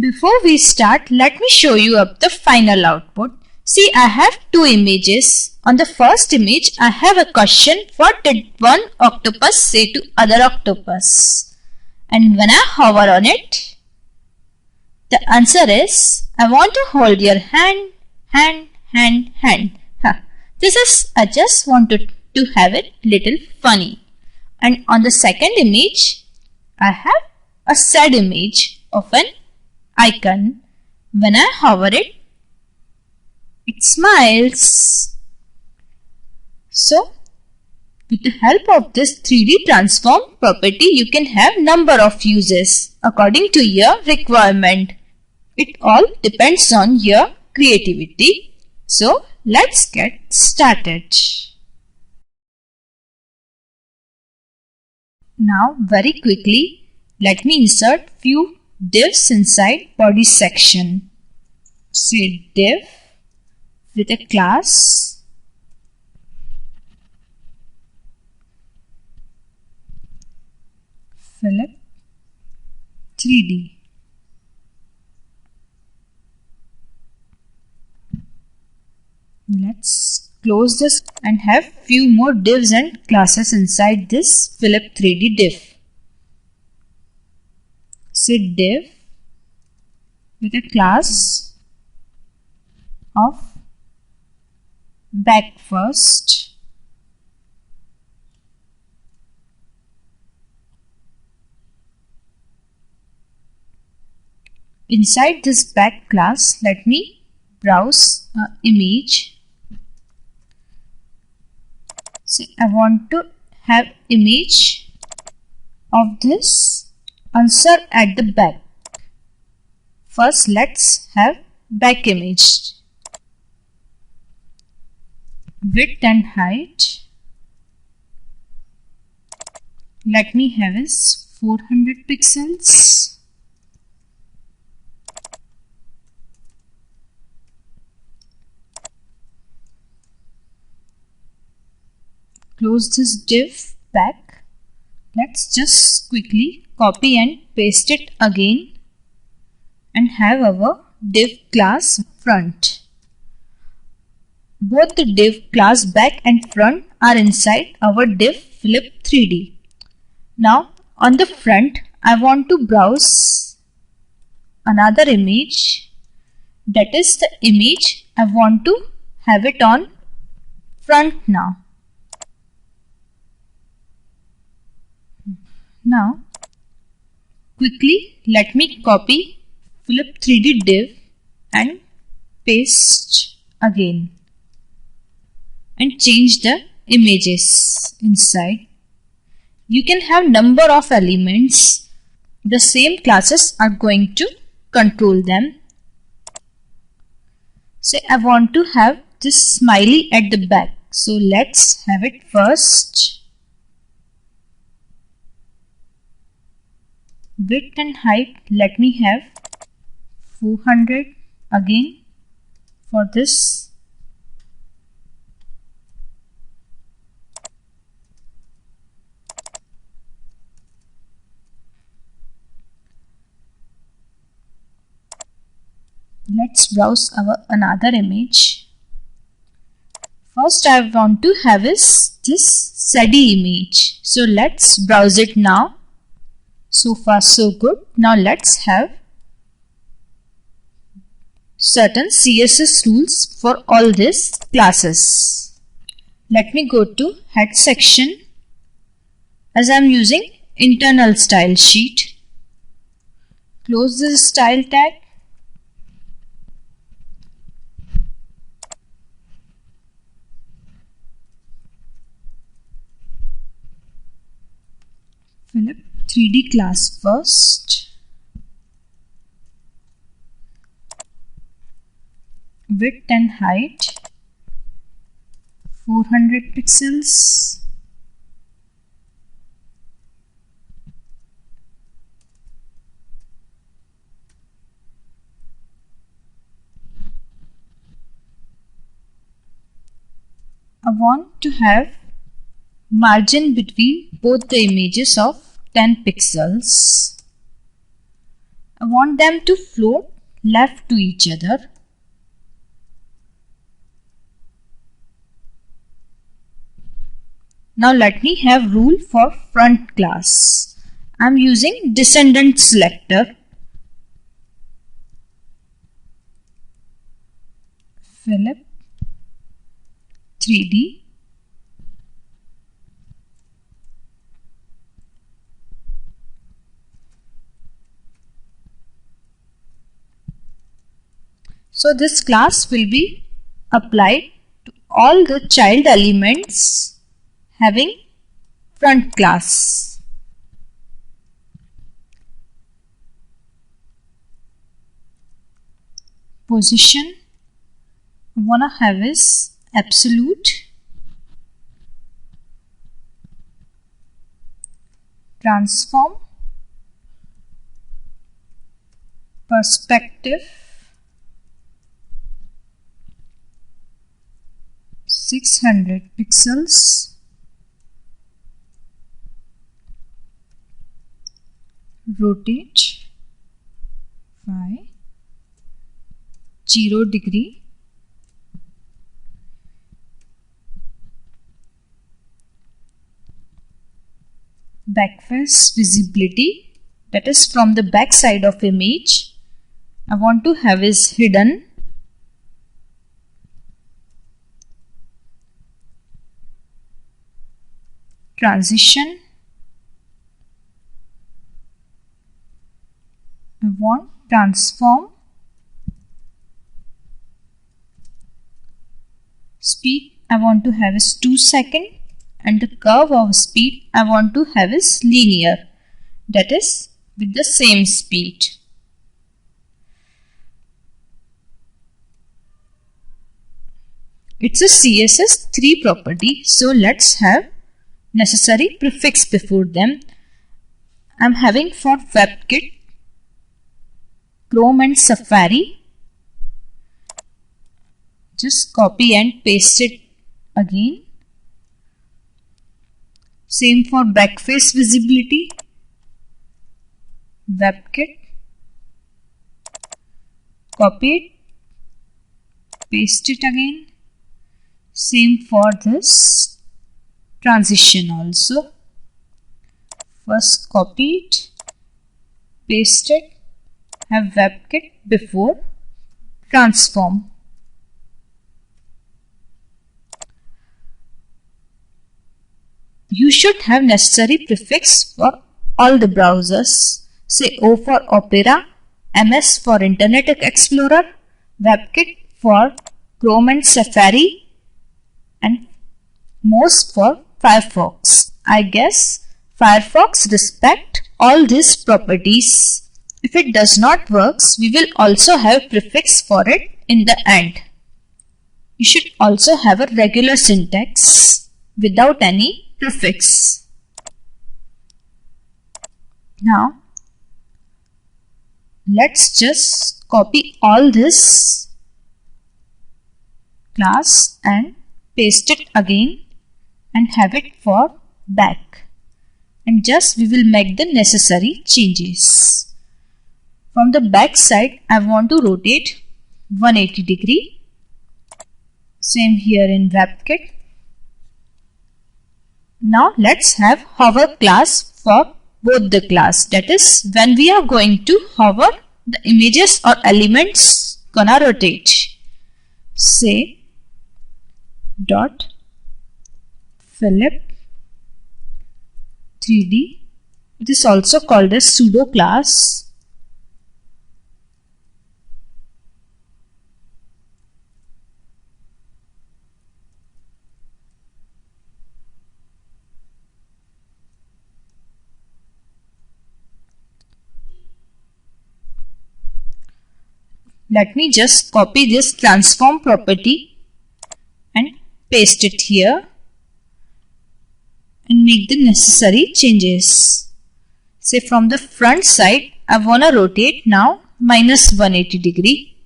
Before we start, let me show you up the final output. See, I have two images. On the first image, I have a question: what did one octopus say to other octopus? And when I hover on it, the answer is, I want to hold your hand. I just wanted to have it little funny. And on the second image, I have a sad image of an icon. When I hover it, it smiles. So, with the help of this 3D transform property, you can have number of uses according to your requirement. It all depends on your creativity. So, let's get started. Now, very quickly, let me insert few divs inside body section. Say div with a class Philip 3D. Let's close this and have few more divs and classes inside this Philip 3D div. Say div with a class of back first. Inside this back class, let me browse an image. So I want to have image of this answer at the back. First, let's have back image. Width and height, let me have is 400 pixels. Close this div back. Let's just quickly copy and paste it again and have our div class front. Both the div class back and front are inside our div Philip 3D. Now on the front, I want to browse another image. That is the image I want to have it on front now. Now quickly let me copy Philip 3D div and paste again and change the images inside. You can have number of elements. The same classes are going to control them. Say I want to have this smiley at the back. So let's have it first. Width and height, let me have 400 again for this. Let's browse our another image. First I want to have is this Sadie image. So let's browse it now. So far so good. Now let's have certain CSS rules for all these classes. Let me go to head section. As I am using internal style sheet, close this style tag. Philip 3D class first. Width and height 400 pixels. I want to have margin between both the images of 10 pixels. I want them to float left to each other. Now let me have rule for front class. I am using descendant selector. Philip 3D. So this class will be applied to all the child elements having front class. Position I wanna have is absolute. Transform, perspective, 600 pixels, rotate 0 degree, backface visibility, that is from the back side of image, I want to have is hidden. Transition, I want transform. Speed I want to have is 2 seconds, and the curve of speed I want to have is linear, that is with the same speed. It's a CSS3 property, so let's have necessary prefix before them. I'm having for WebKit, Chrome and Safari. Just copy and paste it again. Same for backface visibility, WebKit, copy it, paste it again. Same for this transition also. First copy it, paste it, have WebKit before transform. You should have necessary prefix for all the browsers. Say O for Opera, MS for Internet Explorer, WebKit for Chrome and Safari, and MOZ for Firefox. I guess Firefox respect all these properties. If it does not work, we will also have prefix for it in the end. You should also have a regular syntax without any prefix. Now let's just copy all this class and paste it again and have it for back, and just we will make the necessary changes. From the back side I want to rotate 180 degree. Same here in WebKit. Now let's have hover class for both the class. That is, when we are going to hover, the images or elements gonna rotate. Say dot Philip 3D. It is also called as pseudo class. Let me just copy this transform property and paste it here and make the necessary changes. Say from the front side I wanna rotate now minus 180 degree.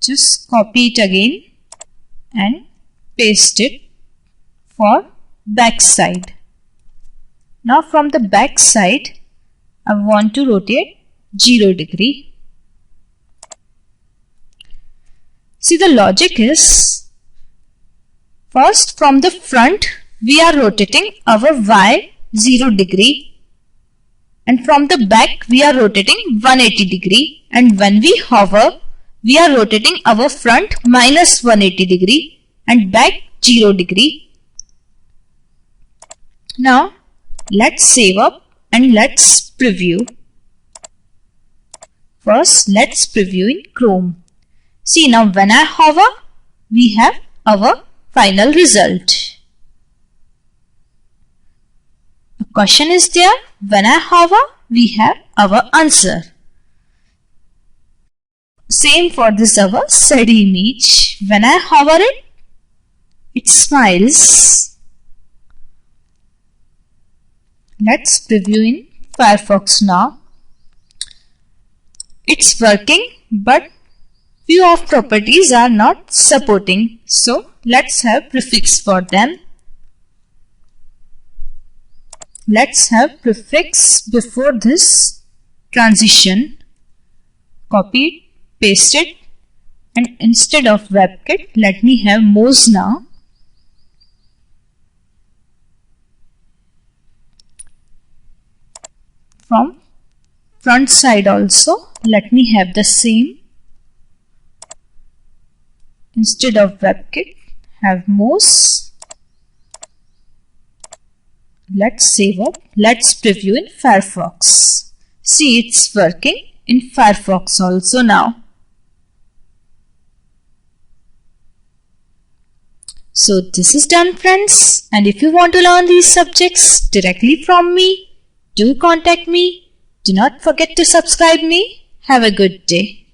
Just copy it again and paste it for back side. Now from the back side, I want to rotate 0 degree. See, the logic is, first from the front we are rotating our Y 0 degree, and from the back we are rotating 180 degree, and when we hover we are rotating our front minus 180 degree and back 0 degree. Now let's save up and let's preview. First let's preview in Chrome. See, now when I hover, we have our final result. A question is there. When I hover, we have our answer. Same for this our Z image. When I hover it, it smiles. Let's preview in Firefox now. It's working, but few of properties are not supporting. So let's have prefix for them. Let's have prefix before this transition. Copy it, paste it, and instead of WebKit, let me have Moz now. From front side also, let me have the same. Instead of WebKit, have Moz. Let's save up. Let's preview in Firefox. See, it's working in Firefox also now. So this is done, friends. And if you want to learn these subjects directly from me, do contact me. Do not forget to subscribe me. Have a good day.